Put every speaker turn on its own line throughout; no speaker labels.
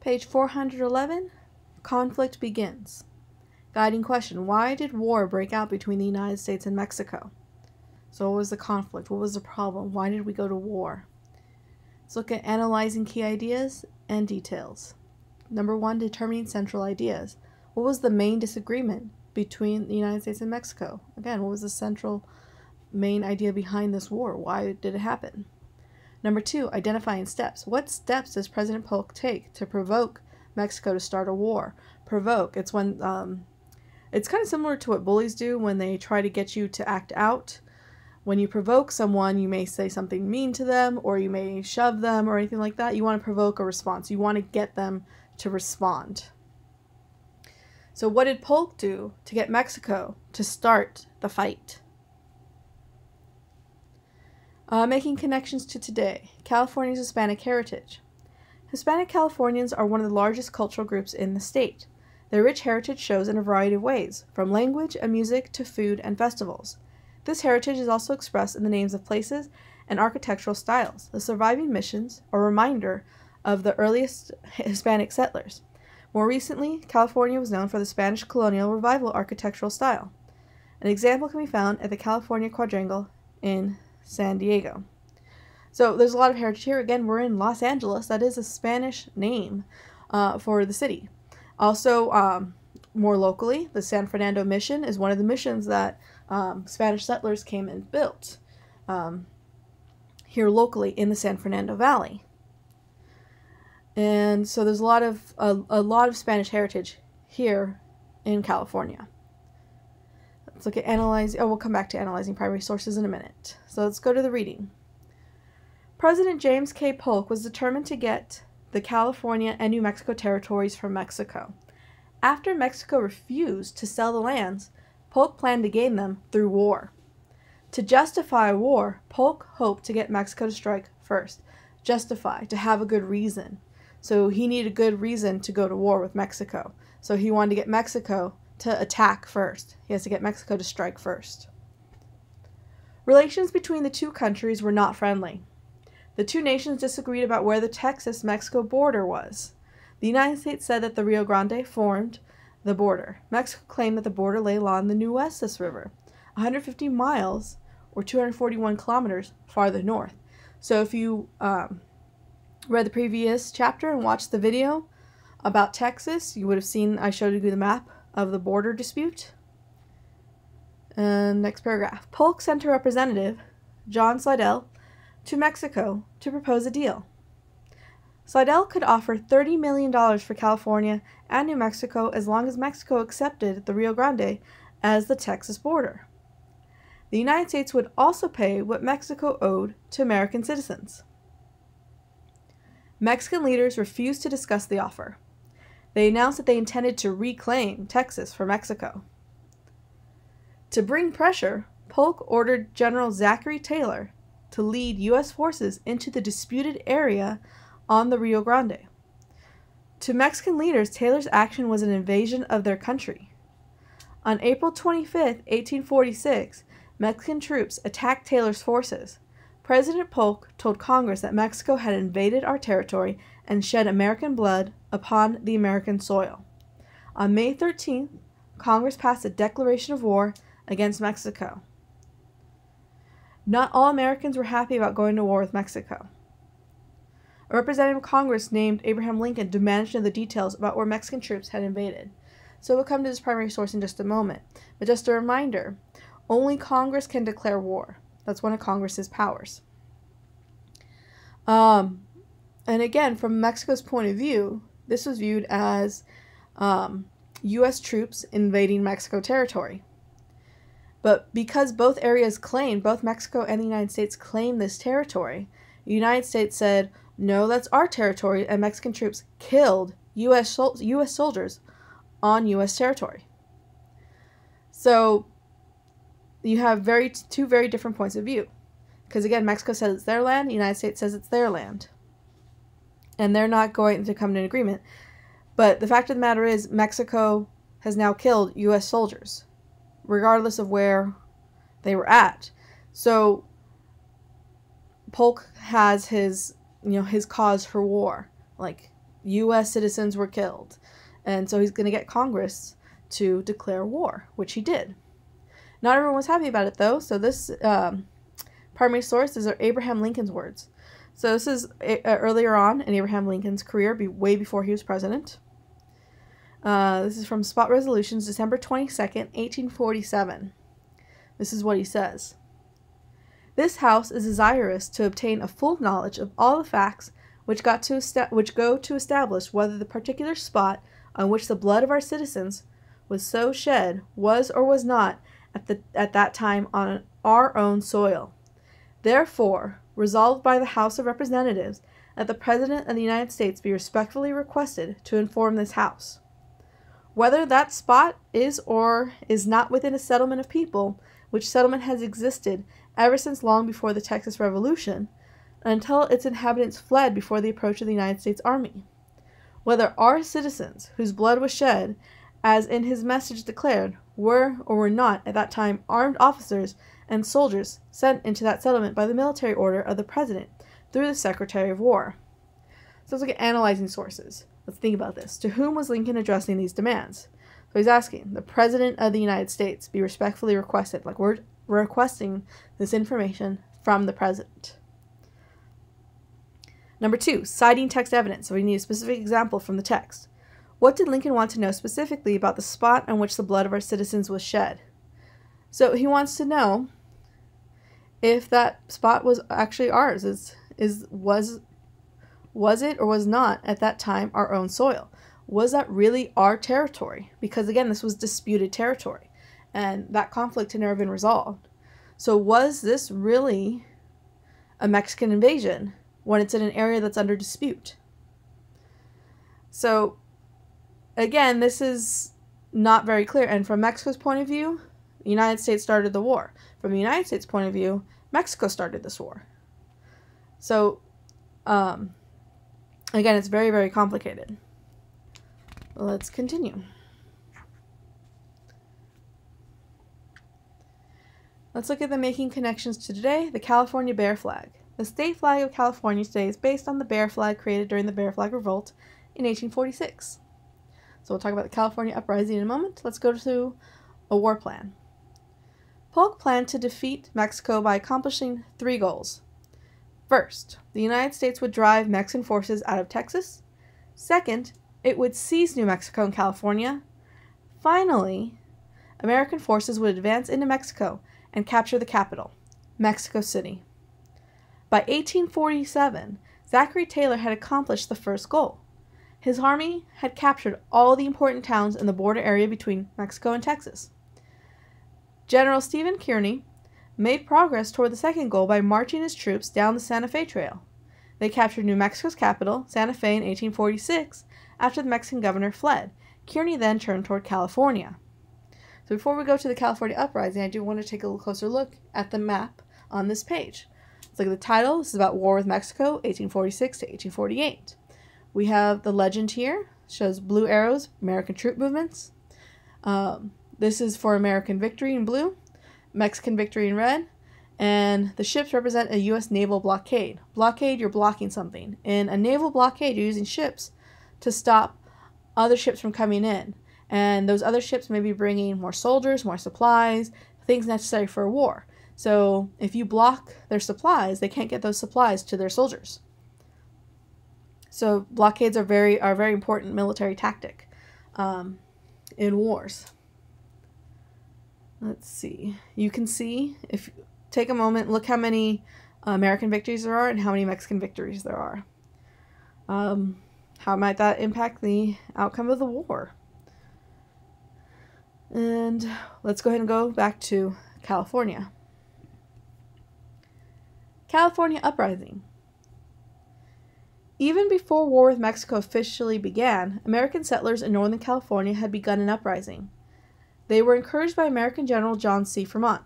Page 411, conflict begins. Guiding question, why did war break out between the United States and Mexico? So what was the conflict? What was the problem? Why did we go to war? Let's look at analyzing key ideas and details. Number 1, determining central ideas. What was the main disagreement between the United States and Mexico? Again, what was the central main idea behind this war? Why did it happen? Number 2, identifying steps. What steps does President Polk take to provoke Mexico to start a war? Provoke, it's when, it's kind of similar to what bullies do when they try to get you to act out. When you provoke someone, you may say something mean to them, or you may shove them, or anything like that. You want to provoke a response. You want to get them to respond. So what did Polk do to get Mexico to start the fight? Making connections to today. California's Hispanic heritage. Hispanic Californians are one of the largest cultural groups in the state. Their rich heritage shows in a variety of ways, from language and music to food and festivals. This heritage is also expressed in the names of places and architectural styles. The surviving missions are a reminder of the earliest Hispanic settlers. More recently, California was known for the Spanish colonial revival architectural style. An example can be found at the California Quadrangle in San Diego. So there's a lot of heritage here. Again, we're in Los Angeles. That is a Spanish name for the city. Also, more locally, the San Fernando Mission is one of the missions that Spanish settlers came and built here locally in the San Fernando Valley. And so there's a lot of Spanish heritage here in California. Let's look at analyzing. Oh, we'll come back to analyzing primary sources in a minute. So let's go to the reading. President James K. Polk was determined to get the California and New Mexico territories from Mexico. After Mexico refused to sell the lands, Polk planned to gain them through war. To justify war, Polk hoped to get Mexico to strike first. Justify, to have a good reason. So he needed a good reason to go to war with Mexico. So he wanted to get Mexico to attack first. He has to get Mexico to strike first. Relations between the two countries were not friendly. The two nations disagreed about where the Texas-Mexico border was. The United States said that the Rio Grande formed the border. Mexico claimed that the border lay along the Nueces River, 150 miles or 241 kilometers farther north. So if you read the previous chapter and watched the video about Texas, you would have seen I showed you the map of the border dispute. And next paragraph. Polk sent a representative, John Slidell, to Mexico to propose a deal. Slidell could offer $30 million for California and New Mexico as long as Mexico accepted the Rio Grande as the Texas border. The United States would also pay what Mexico owed to American citizens. Mexican leaders refused to discuss the offer. They announced that they intended to reclaim Texas for Mexico. To bring pressure, Polk ordered General Zachary Taylor to lead U.S. forces into the disputed area on the Rio Grande. To Mexican leaders, Taylor's action was an invasion of their country. On April 25, 1846, Mexican troops attacked Taylor's forces. President Polk told Congress that Mexico had invaded our territory and shed American blood upon the American soil. On May 13th, Congress passed a declaration of war against Mexico. Not all Americans were happy about going to war with Mexico. A representative of Congress named Abraham Lincoln demanded to know the details about where Mexican troops had invaded. So we'll come to this primary source in just a moment. But just a reminder, only Congress can declare war. That's one of Congress's powers. And again, from Mexico's point of view, this was viewed as U.S. troops invading Mexico territory. But because both Mexico and the United States claimed this territory, the United States said, no, that's our territory, and Mexican troops killed U.S. soldiers on U.S. territory. So you have two very different points of view. Because again, Mexico says it's their land, the United States says it's their land. And they're not going to come to an agreement. But the fact of the matter is, Mexico has now killed U.S. soldiers, regardless of where they were at. So Polk has his cause for war. Like, U.S. citizens were killed. And so he's going to get Congress to declare war, which he did. Not everyone was happy about it, though. So this primary source is Abraham Lincoln's words. So this is earlier on in Abraham Lincoln's career, way before he was president. This is from Spot Resolutions, December 22nd, 1847. This is what he says. This House is desirous to obtain a full knowledge of all the facts which go to establish whether the particular spot on which the blood of our citizens was so shed was or was not at that time on our own soil. Therefore, resolved by the House of Representatives that the President of the United States be respectfully requested to inform this House whether that spot is or is not within a settlement of people, which settlement has existed ever since long before the Texas Revolution, until its inhabitants fled before the approach of the United States Army. Whether our citizens, whose blood was shed, as in his message declared, were or were not at that time armed officers and soldiers sent into that settlement by the military order of the President through the Secretary of War. So let's look at analyzing sources. Let's think about this. To whom was Lincoln addressing these demands? So he's asking, the President of the United States be respectfully requested, like we're requesting this information from the President. Number 2, citing text evidence. So we need a specific example from the text. What did Lincoln want to know specifically about the spot on which the blood of our citizens was shed? So he wants to know if that spot was actually ours. Was it or was not at that time our own soil? Was that really our territory? Because again, this was disputed territory, and that conflict had never been resolved. So was this really a Mexican invasion when it's in an area that's under dispute? So again, this is not very clear. And from Mexico's point of view, the United States started the war. From the United States' point of view, Mexico started this war. So again, it's very, very complicated. Let's continue. Let's look at the making connections to today, the California Bear Flag. The state flag of California today is based on the bear flag created during the Bear Flag Revolt in 1846. So we'll talk about the California Uprising in a moment. Let's go to a war plan. Polk planned to defeat Mexico by accomplishing 3 goals. First, the United States would drive Mexican forces out of Texas. Second, it would seize New Mexico and California. Finally, American forces would advance into Mexico and capture the capital, Mexico City. By 1847, Zachary Taylor had accomplished the first goal. His army had captured all the important towns in the border area between Mexico and Texas. General Stephen Kearny made progress toward the second goal by marching his troops down the Santa Fe Trail. They captured New Mexico's capital, Santa Fe, in 1846 after the Mexican governor fled. Kearny then turned toward California. So before we go to the California Uprising, I do want to take a little closer look at the map on this page. Let's look at the title. This is about War with Mexico, 1846 to 1848. We have the legend here. It shows blue arrows, American troop movements. This is for American victory in blue, Mexican victory in red, and the ships represent a U.S. naval blockade. Blockade, you're blocking something. In a naval blockade, you're using ships to stop other ships from coming in. And those other ships may be bringing more soldiers, more supplies, things necessary for a war. So if you block their supplies, they can't get those supplies to their soldiers. So blockades are a very important military tactic in wars. Let's see. You can see, if take a moment, look how many American victories there are and how many Mexican victories there are. How might that impact the outcome of the war? And let's go ahead and go back to California. California Uprising. Even before war with Mexico officially began, American settlers in Northern California had begun an uprising. They were encouraged by American General John C. Fremont.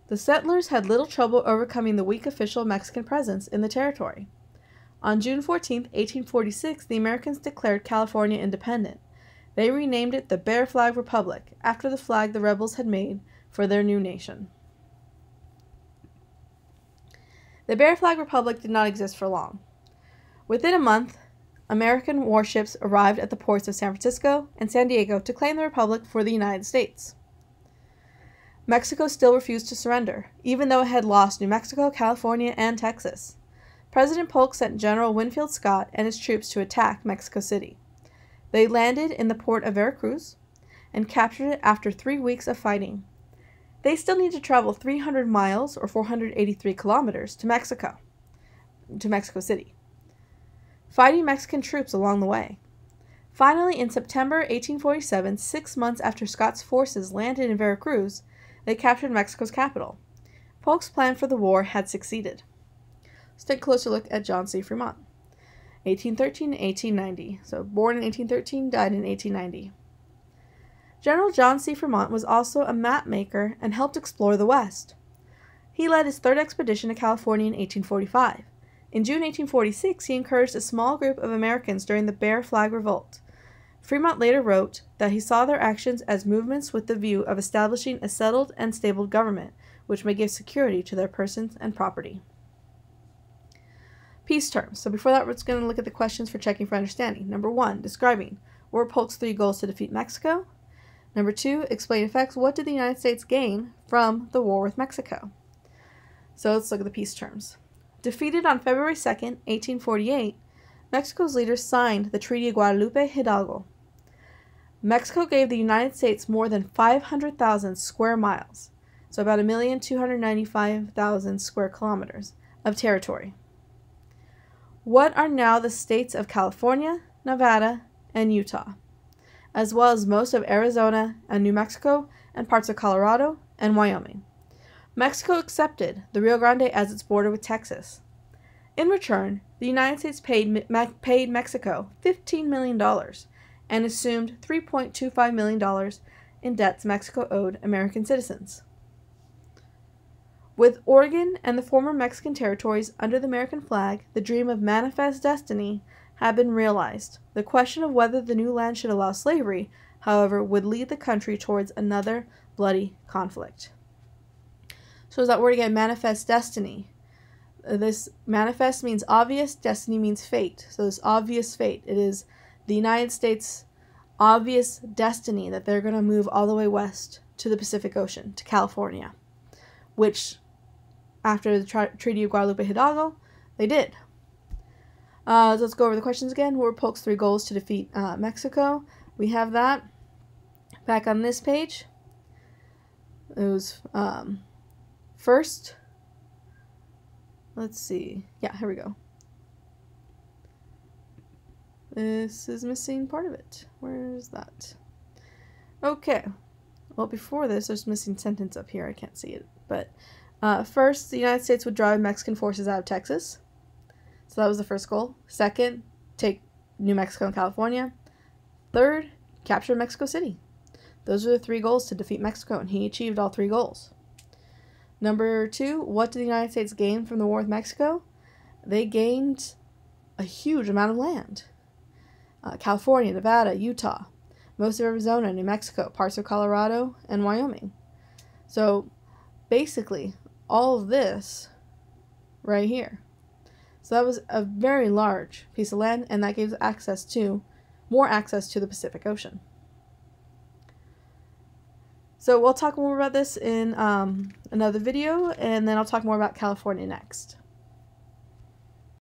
The settlers had little trouble overcoming the weak official Mexican presence in the territory. On June 14, 1846, the Americans declared California independent. They renamed it the Bear Flag Republic, after the flag the rebels had made for their new nation. The Bear Flag Republic did not exist for long. Within a month, American warships arrived at the ports of San Francisco and San Diego to claim the Republic for the United States. Mexico still refused to surrender, even though it had lost New Mexico, California, and Texas. President Polk sent General Winfield Scott and his troops to attack Mexico City. They landed in the port of Veracruz and captured it after 3 weeks of fighting. They still need to travel 300 miles or 483 kilometers to Mexico City, fighting Mexican troops along the way. Finally, in September 1847, 6 months after Scott's forces landed in Veracruz, they captured Mexico's capital. Polk's plan for the war had succeeded. Let's take a closer look at John C. Fremont. 1813 to 1890. So born in 1813, died in 1890. General John C. Fremont was also a map maker and helped explore the West. He led his third expedition to California in 1845. In June 1846, he encouraged a small group of Americans during the Bear Flag Revolt. Fremont later wrote that he saw their actions as movements with the view of establishing a settled and stable government, which may give security to their persons and property. Peace terms. So before that, we're just going to look at the questions for checking for understanding. Number 1, describing what were Polk's 3 goals to defeat Mexico. Number 2, explain effects. What did the United States gain from the war with Mexico? So let's look at the peace terms. Defeated on February 2nd, 1848, Mexico's leaders signed the Treaty of Guadalupe Hidalgo. Mexico gave the United States more than 500,000 square miles, so about 1,295,000 square kilometers, of territory. What are now the states of California, Nevada, and Utah, as well as most of Arizona and New Mexico and parts of Colorado and Wyoming. Mexico accepted the Rio Grande as its border with Texas. In return, the United States paid Mexico $15 million and assumed $3.25 million in debts Mexico owed American citizens. With Oregon and the former Mexican territories under the American flag, the dream of manifest destiny had been realized. The question of whether the new land should allow slavery, however, would lead the country towards another bloody conflict. So is that word again, manifest destiny. This manifest means obvious, destiny means fate. So this obvious fate, it is the United States' obvious destiny that they're going to move all the way west to the Pacific Ocean, to California, which after the Treaty of Guadalupe Hidalgo, they did. So let's go over the questions again. What were Polk's 3 goals to defeat Mexico? We have that back on this page. It was first, let's see. Yeah, here we go. This is missing part of it. Where is that? Okay. Well, before this, there's a missing sentence up here. I can't see it. But first, the United States would drive Mexican forces out of Texas. So that was the first goal. Second, take New Mexico and California. Third, capture Mexico City. Those are the 3 goals to defeat Mexico, and he achieved all 3 goals. Number 2, what did the United States gain from the war with Mexico? They gained a huge amount of land. California, Nevada, Utah, most of Arizona, New Mexico, parts of Colorado, and Wyoming. So basically, all of this right here. So that was a very large piece of land, and that gave access to, more access to the Pacific Ocean. So we'll talk more about this in another video, and then I'll talk more about California next.